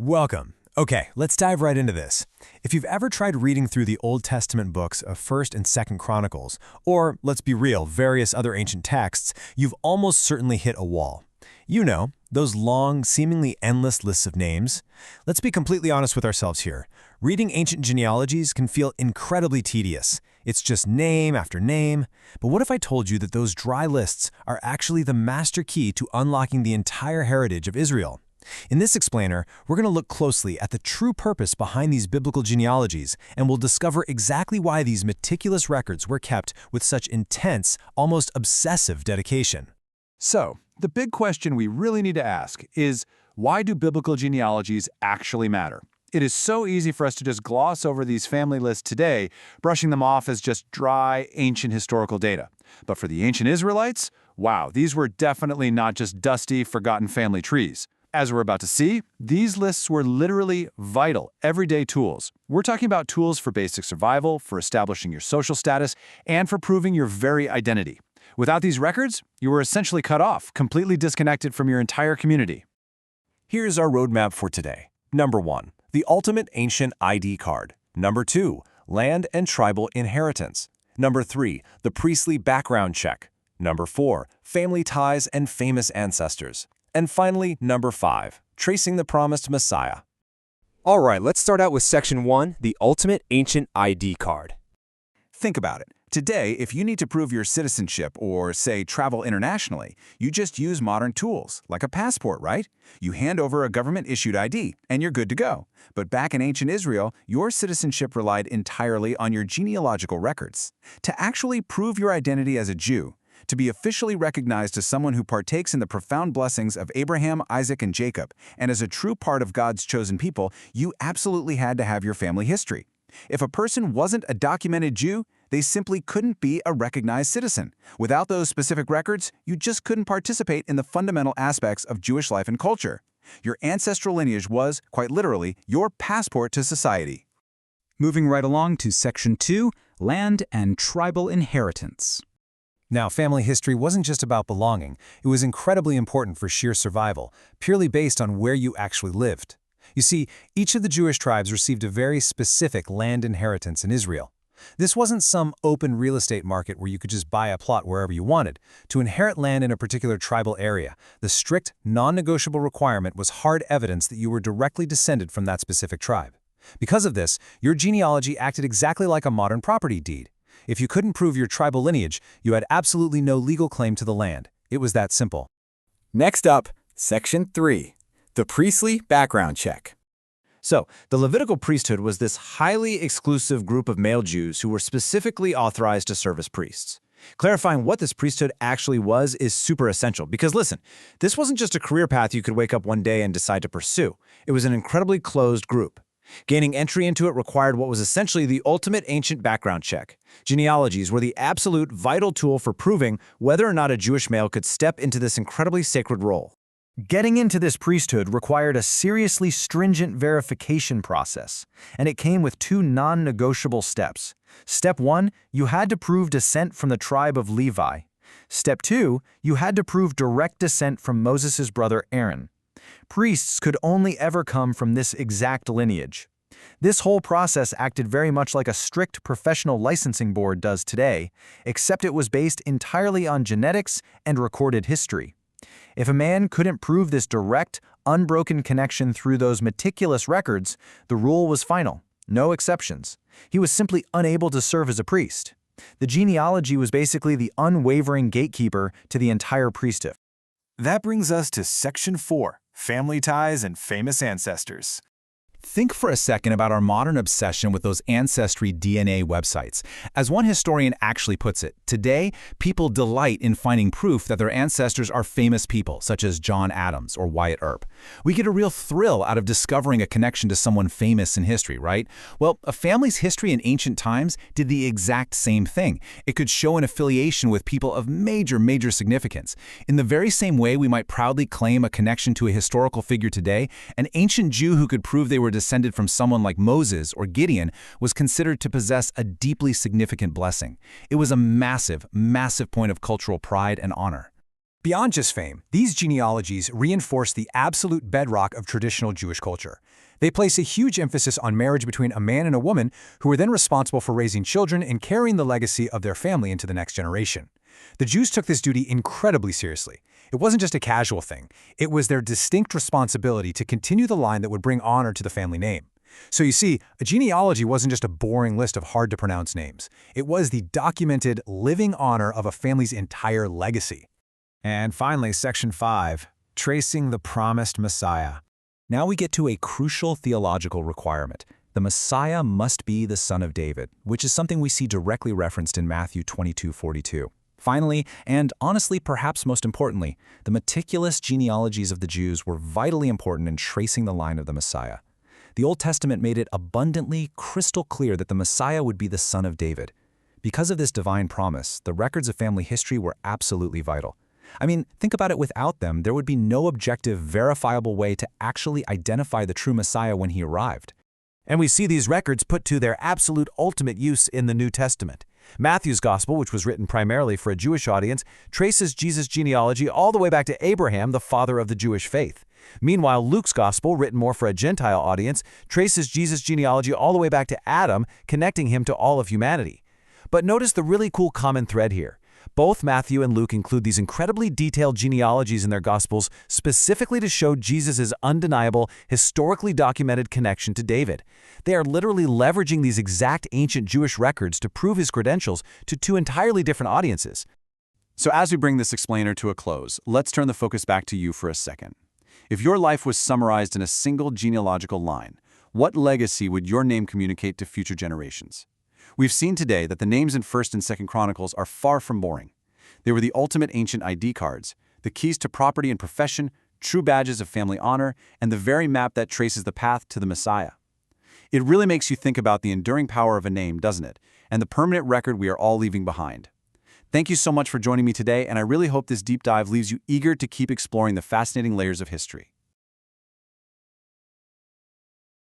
Welcome. Okay, let's dive right into this. If you've ever tried reading through the Old Testament books of 1st and 2nd Chronicles, or, let's be real, various other ancient texts, you've almost certainly hit a wall. You know, those long, seemingly endless lists of names. Let's be completely honest with ourselves here. Reading ancient genealogies can feel incredibly tedious. It's just name after name. But what if I told you that those dry lists are actually the master key to unlocking the entire heritage of Israel? In this explainer, we're going to look closely at the true purpose behind these biblical genealogies, and we'll discover exactly why these meticulous records were kept with such intense, almost obsessive dedication. So, the big question we really need to ask is, why do biblical genealogies actually matter? It is so easy for us to just gloss over these family lists today, brushing them off as just dry, ancient historical data. But for the ancient Israelites, wow, these were definitely not just dusty, forgotten family trees. As we're about to see, these lists were literally vital, everyday tools. We're talking about tools for basic survival, for establishing your social status, and for proving your very identity. Without these records, you were essentially cut off, completely disconnected from your entire community. Here's our roadmap for today. Number 1. The ultimate ancient ID card. Number 2. Land and tribal inheritance. Number 3. The priestly background check. Number 4. Family ties and famous ancestors. And finally, number 5, tracing the promised Messiah. All right, let's start out with Section 1, the ultimate ancient ID card. Think about it. Today, if you need to prove your citizenship or, say, travel internationally, you just use modern tools, like a passport, right? You hand over a government-issued ID, and you're good to go. But back in ancient Israel, your citizenship relied entirely on your genealogical records. To actually prove your identity as a Jew, to be officially recognized as someone who partakes in the profound blessings of Abraham, Isaac, and Jacob, and as a true part of God's chosen people, you absolutely had to have your family history. If a person wasn't a documented Jew, they simply couldn't be a recognized citizen. Without those specific records, you just couldn't participate in the fundamental aspects of Jewish life and culture. Your ancestral lineage was, quite literally, your passport to society. Moving right along to Section 2, Land and Tribal Inheritance. Now, family history wasn't just about belonging. It was incredibly important for sheer survival, purely based on where you actually lived. You see, each of the Jewish tribes received a very specific land inheritance in Israel. This wasn't some open real estate market where you could just buy a plot wherever you wanted. To inherit land in a particular tribal area, the strict, non-negotiable requirement was hard evidence that you were directly descended from that specific tribe. Because of this, your genealogy acted exactly like a modern property deed. If you couldn't prove your tribal lineage, you had absolutely no legal claim to the land. It was that simple. Next up, Section 3, the priestly background check. So, the Levitical priesthood was this highly exclusive group of male Jews who were specifically authorized to serve as priests. Clarifying what this priesthood actually was is super essential because, listen, this wasn't just a career path you could wake up one day and decide to pursue. It was an incredibly closed group. Gaining entry into it required what was essentially the ultimate ancient background check. Genealogies were the absolute vital tool for proving whether or not a Jewish male could step into this incredibly sacred role. Getting into this priesthood required a seriously stringent verification process, and it came with 2 non-negotiable steps. Step 1, you had to prove descent from the tribe of Levi. Step 2, you had to prove direct descent from Moses' brother Aaron. Priests could only ever come from this exact lineage. This whole process acted very much like a strict professional licensing board does today, except it was based entirely on genetics and recorded history. If a man couldn't prove this direct, unbroken connection through those meticulous records, the rule was final, no exceptions. He was simply unable to serve as a priest. The genealogy was basically the unwavering gatekeeper to the entire priesthood. That brings us to Section 4, Family ties and famous ancestors. Think for a second about our modern obsession with those ancestry DNA websites. As one historian actually puts it, today, people delight in finding proof that their ancestors are famous people, such as John Adams or Wyatt Earp. We get a real thrill out of discovering a connection to someone famous in history, right? Well, a family's history in ancient times did the exact same thing. It could show an affiliation with people of major significance. In the very same way we might proudly claim a connection to a historical figure today, an ancient Jew who could prove they were descended from someone like Moses or Gideon was considered to possess a deeply significant blessing. It was a massive point of cultural pride and honor. Beyond just fame, these genealogies reinforce the absolute bedrock of traditional Jewish culture. They place a huge emphasis on marriage between a man and a woman who are then responsible for raising children and carrying the legacy of their family into the next generation. The Jews took this duty incredibly seriously. It wasn't just a casual thing. It was their distinct responsibility to continue the line that would bring honor to the family name. So you see, a genealogy wasn't just a boring list of hard-to-pronounce names. It was the documented, living honor of a family's entire legacy. And finally, Section 5, Tracing the Promised Messiah. Now we get to a crucial theological requirement. The Messiah must be the son of David, which is something we see directly referenced in Matthew 22:42. Finally, and honestly perhaps most importantly, the meticulous genealogies of the Jews were vitally important in tracing the line of the Messiah. The Old Testament made it abundantly, crystal clear that the Messiah would be the son of David. Because of this divine promise, the records of family history were absolutely vital. I mean, think about it, without them, there would be no objective, verifiable way to actually identify the true Messiah when he arrived. And we see these records put to their absolute ultimate use in the New Testament. Matthew's Gospel, which was written primarily for a Jewish audience, traces Jesus' genealogy all the way back to Abraham, the father of the Jewish faith. Meanwhile, Luke's Gospel, written more for a Gentile audience, traces Jesus' genealogy all the way back to Adam, connecting him to all of humanity. But notice the really cool common thread here. Both Matthew and Luke include these incredibly detailed genealogies in their Gospels specifically to show Jesus' undeniable, historically documented connection to David. They are literally leveraging these exact ancient Jewish records to prove his credentials to two entirely different audiences. So as we bring this explainer to a close, let's turn the focus back to you for a second. If your life was summarized in a single genealogical line, what legacy would your name communicate to future generations? We've seen today that the names in 1st and 2nd Chronicles are far from boring. They were the ultimate ancient ID cards, the keys to property and profession, true badges of family honor, and the very map that traces the path to the Messiah. It really makes you think about the enduring power of a name, doesn't it? And the permanent record we are all leaving behind. Thank you so much for joining me today, and I really hope this deep dive leaves you eager to keep exploring the fascinating layers of history.